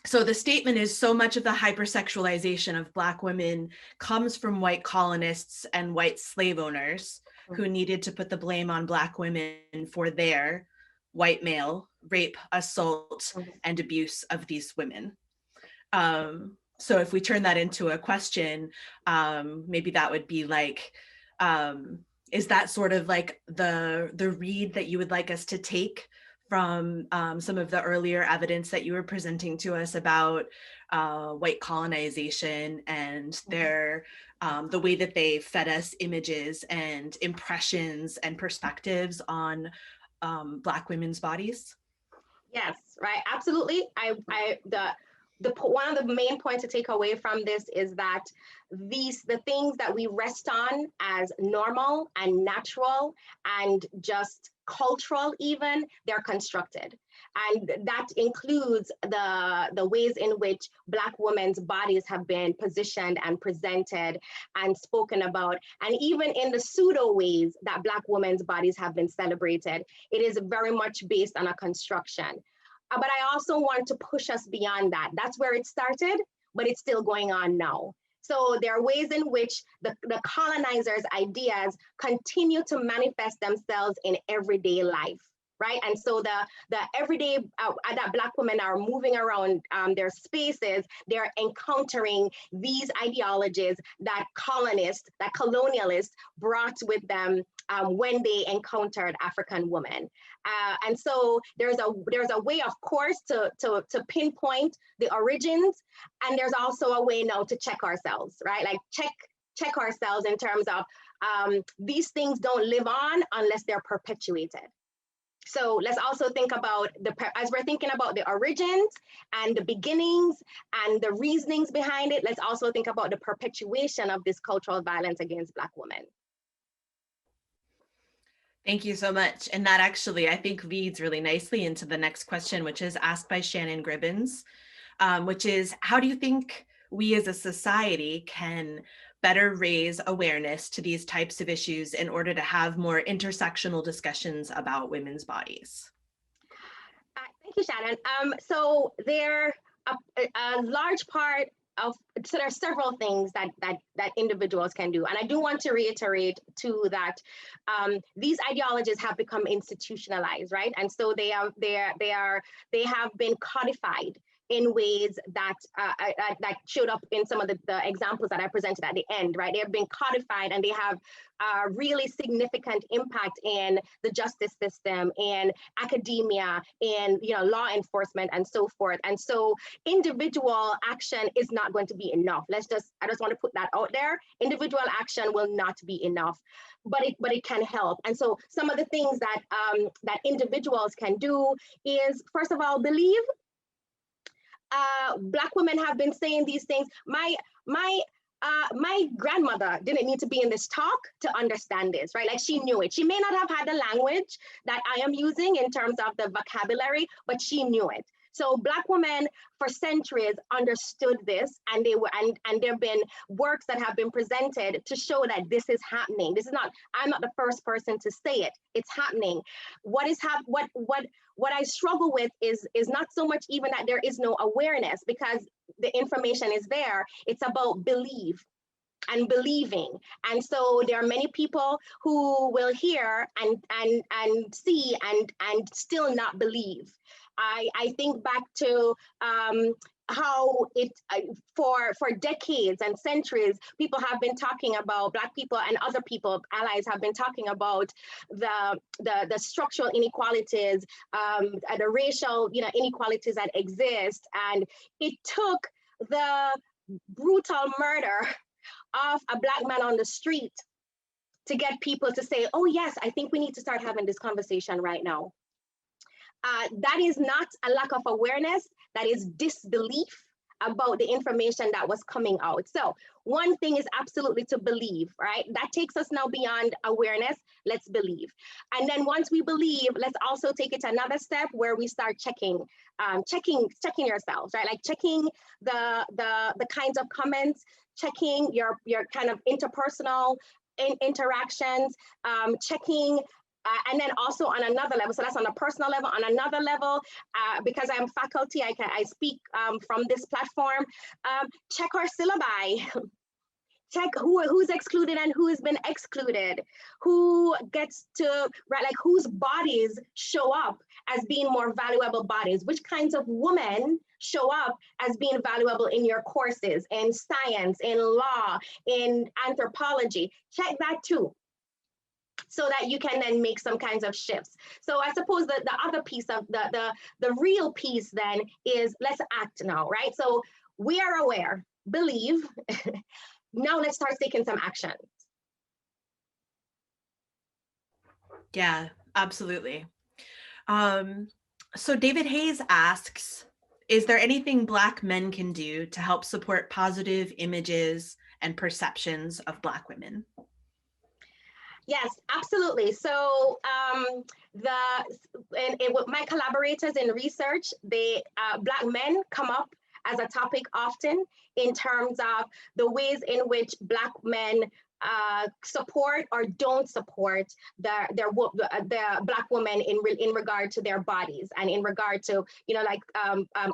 So the statement is, so much of the hypersexualization of Black women comes from white colonists and white slave owners who needed to put the blame on Black women for their white male rape, assault, and abuse of these women. So if we turn that into a question, maybe that would be like, is that sort of like the read that you would like us to take from some of the earlier evidence that you were presenting to us about white colonization and their the way that they fed us images and impressions and perspectives on Black women's bodies? Yes, right, absolutely. One of the main points to take away from this is that the things that we rest on as normal and natural and just cultural even, they're constructed. And that includes the ways in which Black women's bodies have been positioned and presented and spoken about. And even in the pseudo ways that Black women's bodies have been celebrated, it is very much based on a construction. But I also want to push us beyond that. That's where it started, but it's still going on now. So there are ways in which the colonizers' ideas continue to manifest themselves in everyday life, right? And so the everyday that Black women are moving around their spaces, they're encountering these ideologies that colonialists brought with them when they encountered African women. And so there's a way, of course, to pinpoint the origins, and there's also a way now to check ourselves, right? Like check ourselves in terms of these things don't live on unless they're perpetuated. So let's also think about as we're thinking about the origins and the beginnings and the reasonings behind it, let's also think about the perpetuation of this cultural violence against Black women. Thank you so much. And that actually, I think, leads really nicely into the next question, which is asked by Shannon Gribbins, which is, how do you think we as a society can better raise awareness to these types of issues in order to have more intersectional discussions about women's bodies? Thank you, Shannon. So there a large part of, so there are several things that individuals can do. And I do want to reiterate too that these ideologies have become institutionalized, right? And so they have been codified in ways that that showed up in some of the examples that I presented at the end, right? They have been codified and they have really significant impact in the justice system, in academia, in law enforcement, and so forth. And so individual action is not going to be enough. I just want to put that out there. Individual action will not be enough, but it can help. And so some of the things that that individuals can do is, first of all, believe. Black women have been saying these things. My grandmother didn't need to be in this talk to understand this, right? Like, she knew it. She may not have had the language that I am using in terms of the vocabulary, but she knew it. So Black women for centuries understood this, and and there have been works that have been presented to show that this is happening. This is not, I'm not the first person to say it. It's happening. What I struggle with is not so much even that there is no awareness, because the information is there. It's about belief and believing. And so there are many people who will hear and see and still not believe. I think back to how it for decades and centuries, people have been talking about, Black people and other people, allies, have been talking about the structural inequalities, the racial inequalities that exist. And it took the brutal murder of a Black man on the street to get people to say, oh yes, I think we need to start having this conversation right now. That is not a lack of awareness, that is disbelief about the information that was coming out. So one thing is absolutely to believe, right? That takes us now beyond awareness. Let's believe. And then once we believe, let's also take it to another step where we start checking yourselves, right? Like checking the kinds of comments, checking your kind of interpersonal interactions, checking. And then also on another level, so that's on a personal level, on another level, because I'm faculty, I speak from this platform, check our syllabi, check who's excluded and who has been excluded, who gets to, right, like whose bodies show up as being more valuable bodies, which kinds of women show up as being valuable in your courses, in science, in law, in anthropology, check that too, so that you can then make some kinds of shifts. So I suppose that the other piece of the real piece then is let's act now, right? So we are aware, believe, now let's start taking some action. Yeah, absolutely. So David Hayes asks, is there anything Black men can do to help support positive images and perceptions of Black women? Yes, absolutely. So with my collaborators in research, Black men come up as a topic often in terms of the ways in which Black men support or don't support the Black women in regard to their bodies and in regard to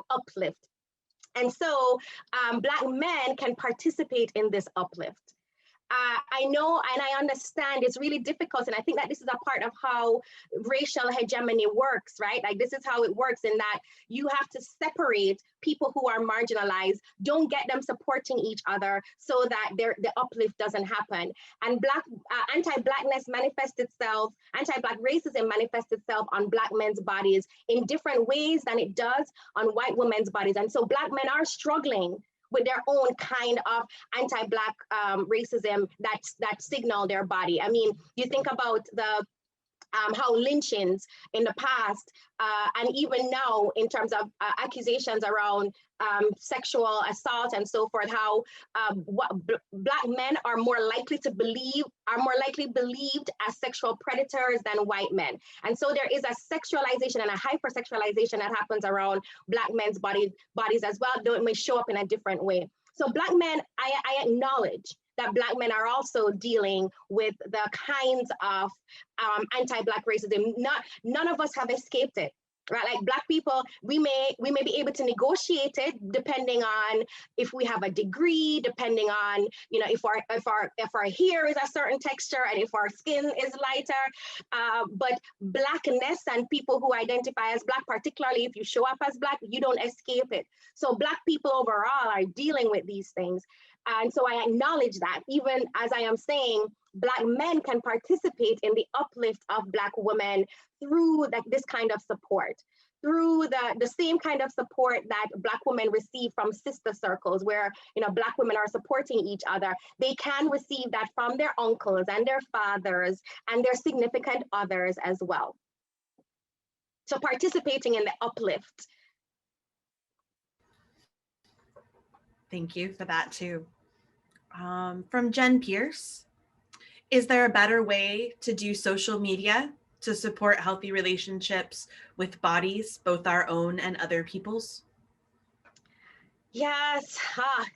uplift. And so Black men can participate in this uplift. I know and I understand it's really difficult, and I think that this is a part of how racial hegemony works, right? Like, this is how it works, in that you have to separate people who are marginalized, don't get them supporting each other so that the uplift doesn't happen. And anti-Blackness manifests itself, anti-Black racism manifests itself on Black men's bodies in different ways than it does on white women's bodies. And so Black men are struggling with their own kind of anti-Black racism that signal their body. I mean, you think about the how lynchings in the past and even now in terms of accusations around sexual assault and so forth, how Black men are more likely believed as sexual predators than white men. And so there is a sexualization and a hypersexualization that happens around Black men's bodies as well, though it may show up in a different way. So Black men, I acknowledge that Black men are also dealing with the kinds of anti-Black racism. None of us have escaped it, right? Like Black people, we may be able to negotiate it depending on if we have a degree, depending on, you know, if our hair is a certain texture and if our skin is lighter. But Blackness and people who identify as Black, particularly if you show up as Black, you don't escape it. So Black people overall are dealing with these things. And so I acknowledge that, even as I am saying, Black men can participate in the uplift of Black women through this kind of support, through the same kind of support that Black women receive from sister circles, where, you know, Black women are supporting each other. They can receive that from their uncles and their fathers and their significant others as well. So participating in the uplift. Thank you for that too. From Jen Pierce, is there a better way to do social media to support healthy relationships with bodies, both our own and other people's? Yes.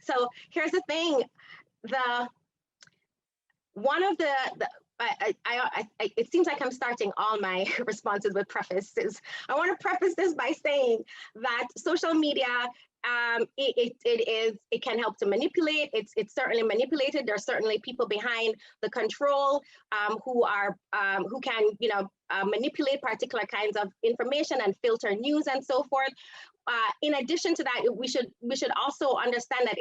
So here's the thing. It seems like I'm starting all my responses with prefaces. I want to preface this by saying that social media, it can help to manipulate. It's certainly manipulated. There's certainly people behind the control who can, you know, manipulate particular kinds of information and filter news and so forth. In addition to that, we should also understand that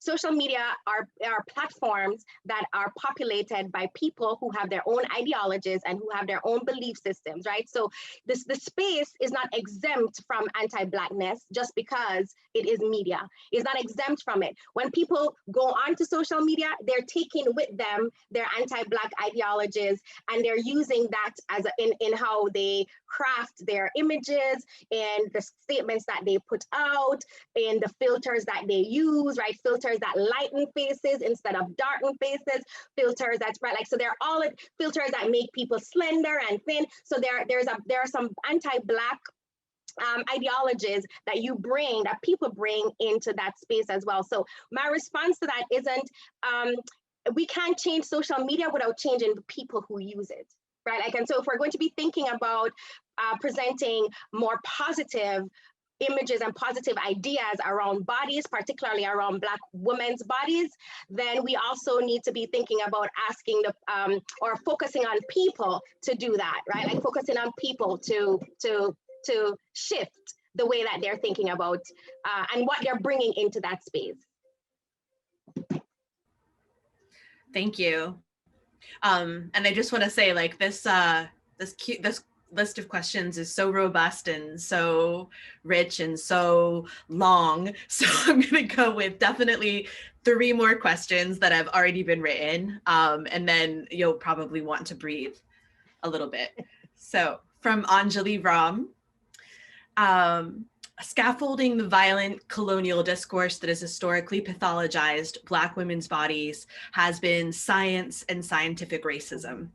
social media are platforms that are populated by people who have their own ideologies and who have their own belief systems, right? So the space is not exempt from anti-Blackness just because it is media. It's not exempt from it. When people go onto social media, they're taking with them their anti-Black ideologies, and they're using that as in how they craft their images and the statements that they put out and the filters that they use, right? Filters that lighten faces instead of darken faces, filters that's right, like, so they're all filters that make people slender and thin. So there are some anti-Black ideologies that people bring into that space as well. So my response to that isn't, we can't change social media without changing the people who use it, right? Like, and so if we're going to be thinking about presenting more positive images and positive ideas around bodies, particularly around Black women's bodies, then we also need to be thinking about asking or focusing on people to do that, right? Like focusing on people to shift the way that they're thinking about and what they're bringing into that space. Thank you. And I just want to say, like, this list of questions is so robust and so rich and so long. So I'm going to go with definitely 3 more questions that have already been written. And then you'll probably want to breathe a little bit. So from Anjali Ram, scaffolding the violent colonial discourse that has historically pathologized Black women's bodies has been science and scientific racism.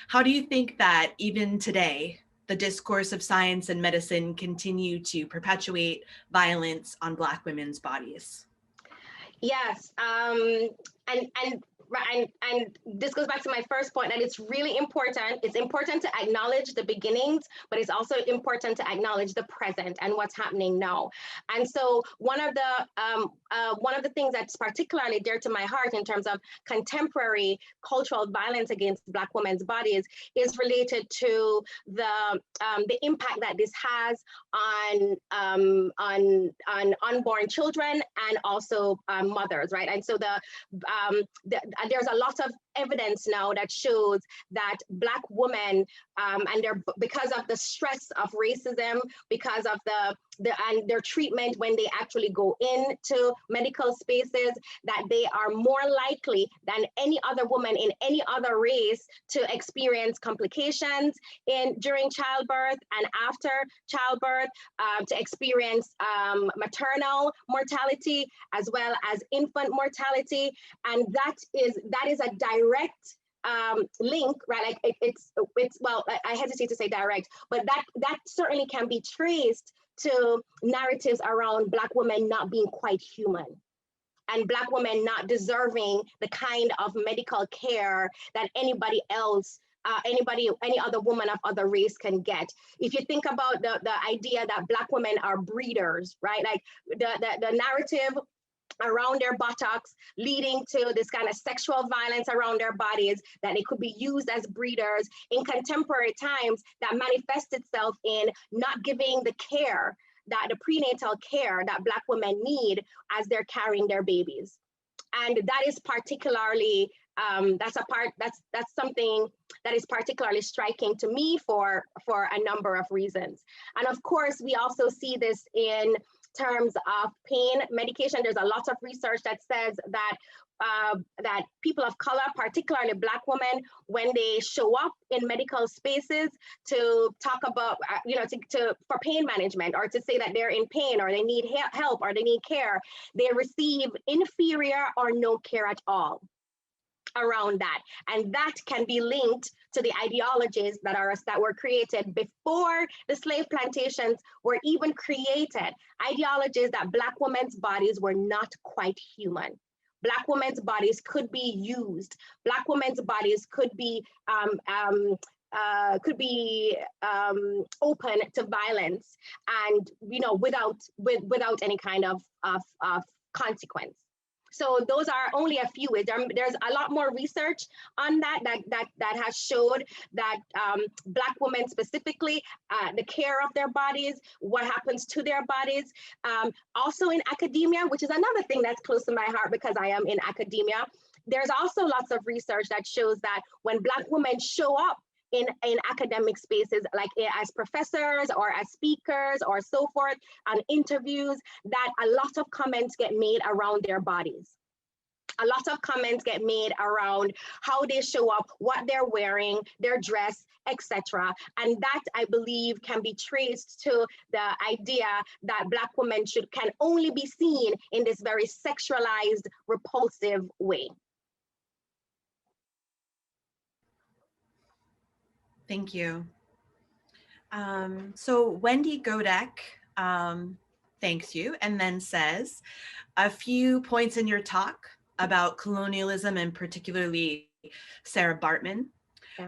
How do you think that even today, the discourse of science and medicine continue to perpetuate violence on Black women's bodies? Yes, and this goes back to my first point, that it's really important. It's important to acknowledge the beginnings, but it's also important to acknowledge the present and what's happening now. And so one of the things that's particularly dear to my heart in terms of contemporary cultural violence against Black women's bodies is related to the impact that this has on unborn children and also mothers, right? And so there's a lot of evidence now that shows that Black women, because of the stress of racism, because of the their treatment when they actually go into medical spaces, that they are more likely than any other woman in any other race to experience complications during childbirth and after childbirth, to experience maternal mortality as well as infant mortality. And that is a direct link, right? Like it's well, I hesitate to say direct, but that certainly can be traced to narratives around Black women not being quite human, and Black women not deserving the kind of medical care that anybody else, any other woman of other race can get. If you think about the idea that Black women are breeders, right? Like the narrative around their buttocks, leading to this kind of sexual violence around their bodies, that they could be used as breeders in contemporary times, that manifests itself in not giving the care, that the prenatal care that Black women need as they're carrying their babies. And that is particularly, that's something that is particularly striking to me for a number of reasons. And of course, we also see this in terms of pain medication. There's a lot of research that says that that people of color, particularly Black women, when they show up in medical spaces to talk about, for pain management, or to say that they're in pain or they need help or they need care, they receive inferior or no care at all around that. And that can be linked to the ideologies that were created before the slave plantations were even created. Ideologies that Black women's bodies were not quite human. Black women's bodies could be used. Black women's bodies could be open to violence, and without any kind of consequence. So those are only a few ways. There's a lot more research on that has showed that Black women specifically, the care of their bodies, what happens to their bodies. Also in academia, which is another thing that's close to my heart because I am in academia, there's also lots of research that shows that when Black women show up in academic spaces, like as professors or as speakers or so forth, on interviews, that a lot of comments get made around their bodies. A lot of comments get made around how they show up, what they're wearing, their dress, etc. And that, I believe, can be traced to the idea that Black women can only be seen in this very sexualized, repulsive way. Thank you. So Wendy Godek thanks you and then says, a few points in your talk about colonialism and particularly Sarah Bartman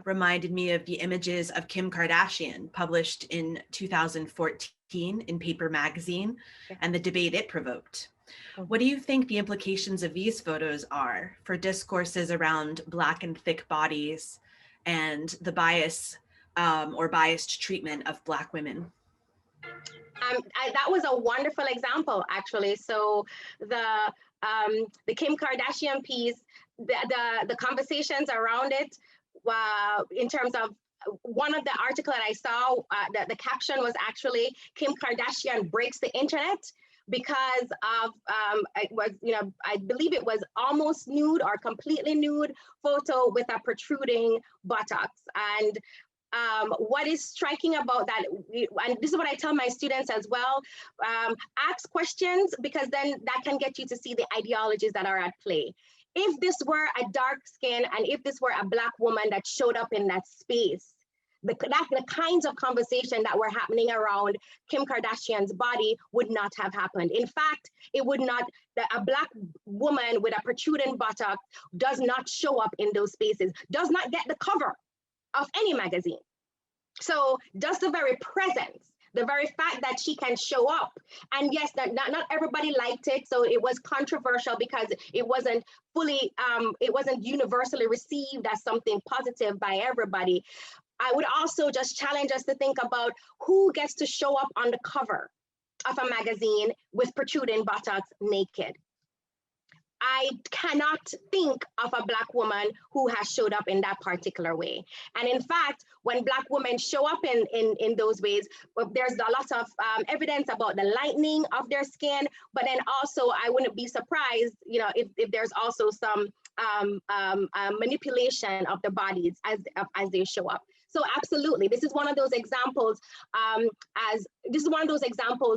reminded me of the images of Kim Kardashian published in 2014 in Paper Magazine and the debate it provoked. What do you think the implications of these photos are for discourses around Black and thick bodies and the bias or biased treatment of Black women? That was a wonderful example, actually. So the Kim Kardashian piece, the conversations around it, in terms of one of the article that I saw, the caption was actually Kim Kardashian breaks the internet, because of it was, I believe it was almost nude or completely nude photo with a protruding buttocks. And what is striking about that, and this is what I tell my students as well, ask questions, because then that can get you to see the ideologies that are at play. If this were a dark skin and if this were a Black woman that showed up in that space, the kinds of conversation that were happening around Kim Kardashian's body would not have happened. In fact, it would not, a Black woman with a protruding buttock does not show up in those spaces, does not get the cover of any magazine. So just the very presence, the very fact that she can show up, and yes, not everybody liked it, so it was controversial because it wasn't fully, it wasn't universally received as something positive by everybody. I would also just challenge us to think about who gets to show up on the cover of a magazine with protruding buttocks naked. I cannot think of a Black woman who has showed up in that particular way. And in fact, when Black women show up in those ways, there's a lot of evidence about the lightening of their skin, but then also I wouldn't be surprised, you know, if there's also some manipulation of the bodies as they show up. So absolutely, this is one of those examples,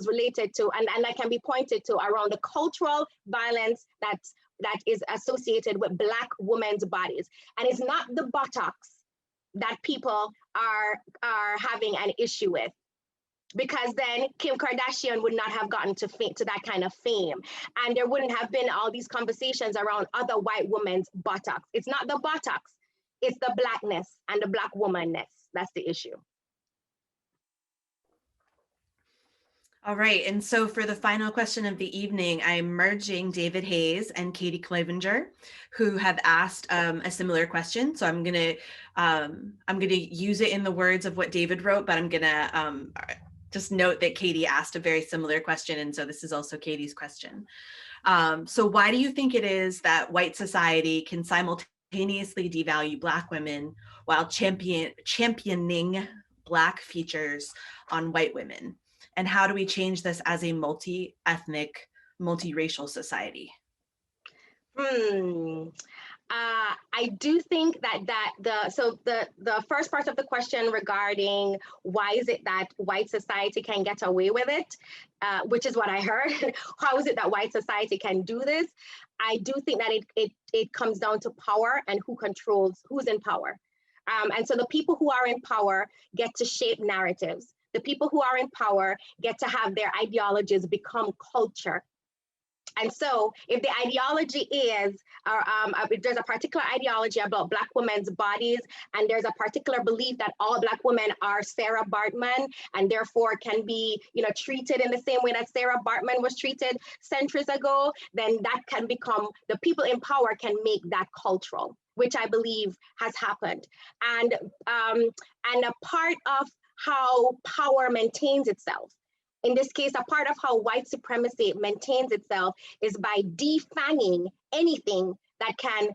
related to, and that can be pointed to around the cultural violence that is associated with Black women's bodies. And it's not the buttocks that people are having an issue with, because then Kim Kardashian would not have gotten to that kind of fame. And there wouldn't have been all these conversations around other white women's buttocks. It's not the buttocks, it's the Blackness and the Black womanness. That's the issue. All right, and so for the final question of the evening, I'm merging David Hayes and Katie Clevenger, who have asked a similar question. So I'm gonna use it in the words of what David wrote, but I'm gonna just note that Katie asked a very similar question, and so this is also Katie's question. So why do you think it is that white society can simultaneously devalue Black women while championing Black features on white women? And how do we change this as a multi-ethnic, multiracial society? I do think that the first part of the question regarding why is it that white society can get away with it, which is what I heard. How is it that white society can do this? I do think that it comes down to power and who's in power. And so the people who are in power get to shape narratives. The people who are in power get to have their ideologies become culture. And so if the ideology is, if there's a particular ideology about Black women's bodies, and there's a particular belief that all Black women are Sarah Bartman, and therefore can be, you know, treated in the same way that Sarah Bartman was treated centuries ago, then that can become, the people in power can make that cultural, which I believe has happened. And a part of how power maintains itself, in this case, a part of how white supremacy maintains itself is by defanging anything that can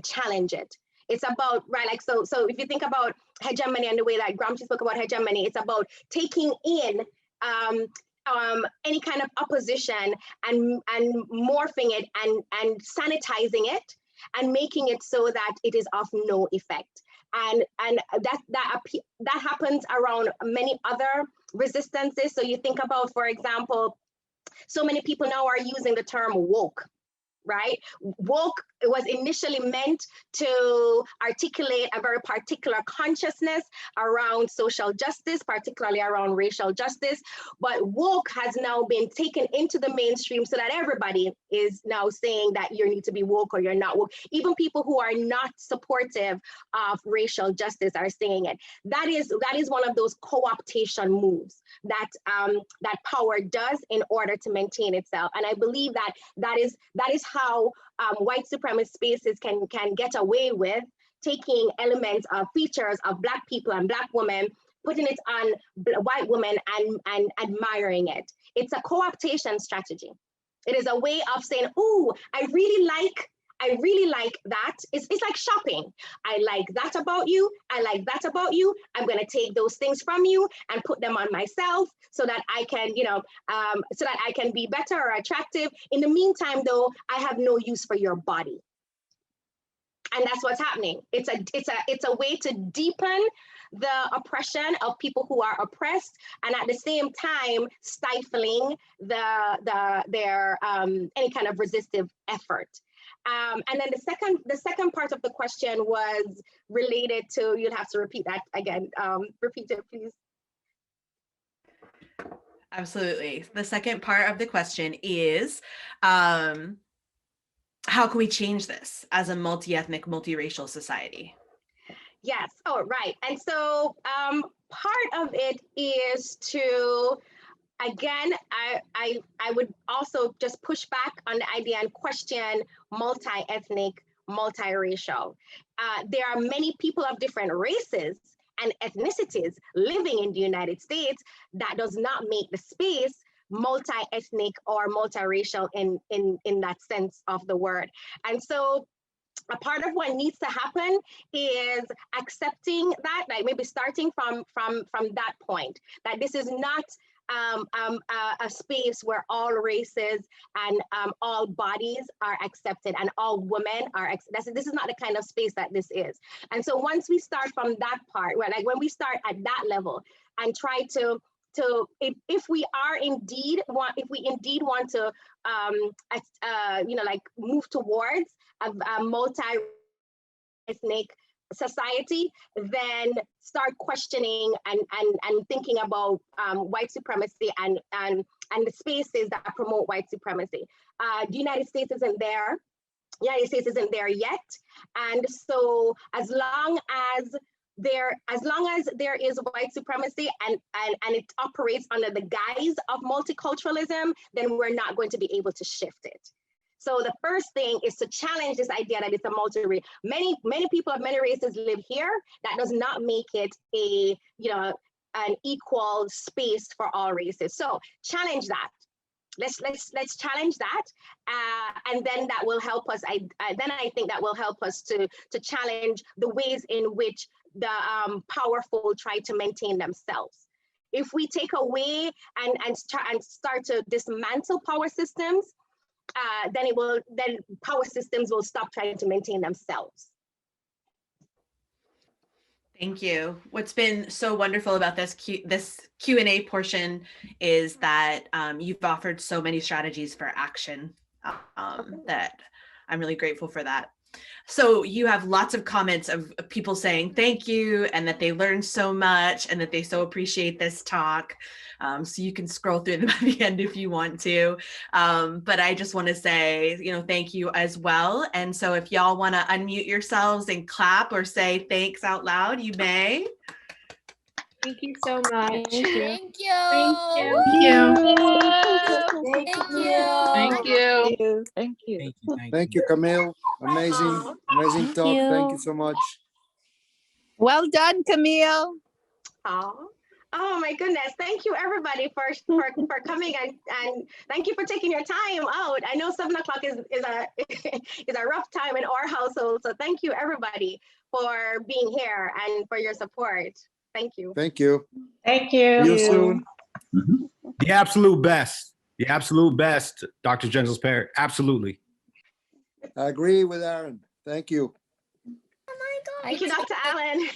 challenge it. It's about, right, like, so if you think about hegemony and the way that Gramsci spoke about hegemony, it's about taking in any kind of opposition and morphing it and sanitizing it and making it so that it is of no effect. And that happens around many other resistances. So you think about, for example, so many people now are using the term woke, right? Woke was initially meant to articulate a very particular consciousness around social justice, particularly around racial justice. But woke has now been taken into the mainstream so that everybody is now saying that you need to be woke or you're not woke. Even people who are not supportive of racial justice are saying it. That is one of those co-optation moves that that power does in order to maintain itself. And I believe that is how white supremacist spaces can get away with taking elements of features of Black people and Black women, putting it on white women and admiring it. It's a co-optation strategy. It is a way of saying, "Ooh, I really like that." It's like shopping. I like that about you. I like that about you. I'm going to take those things from you and put them on myself so that I can, so that I can be better or attractive. In the meantime, though, I have no use for your body. And that's what's happening. It's a way to deepen the oppression of people who are oppressed, and at the same time stifling their any kind of resistive effort. And then the second part of the question was related to, you'll have to repeat that again. Repeat it, please. Absolutely. The second part of the question is, how can we change this as a multi-ethnic, multiracial society? Yes. Oh, right. And so part of it is to, again, I would also just push back on the idea and question multi-ethnic, multiracial. There are many people of different races and ethnicities living in the United States. That does not make the space multi-ethnic or multiracial in that sense of the word. And so a part of what needs to happen is accepting that, like maybe starting from that point, that this is not a space where all races and all bodies are accepted and all women are this is not the kind of space that this is. And so once we start from that part, where like when we start at that level and try to if we indeed want to like move towards a multi-ethnic society, then start questioning and thinking about white supremacy and the spaces that promote white supremacy. The United States isn't there. The United States isn't there yet. And so as long as there is white supremacy and it operates under the guise of multiculturalism, then we're not going to be able to shift it. So the first thing is to challenge this idea that it's a multi-race. Many people of many races live here. That does not make it an equal space for all races. So challenge that. Let's challenge that, and then that will help us. I think that will help us to challenge the ways in which the powerful try to maintain themselves. If we take away and start to dismantle power systems, then power systems will stop trying to maintain themselves. Thank you. What's been so wonderful about this Q&A portion is that you've offered so many strategies for action that I'm really grateful for that. So you have lots of comments of people saying thank you and that they learned so much and that they so appreciate this talk. So you can scroll through them at the end if you want to. But I just want to say, thank you as well. And so if y'all want to unmute yourselves and clap or say thanks out loud, you may. Thank you so much. Thank you. Thank you. Thank you. Thank you. Thank you, Kamille. Amazing talk. Thank you so much. Well done, Kamille. Oh my goodness. Thank you everybody for coming and thank you for taking your time out. I know 7 o'clock is a rough time in our household. So thank you everybody for being here and for your support. Thank you. Thank you. Thank you. See you soon. The absolute best. The absolute best, Dr. Gentles-Peart. Absolutely. I agree with Aaron. Thank you. Thank you, Dr. Allen.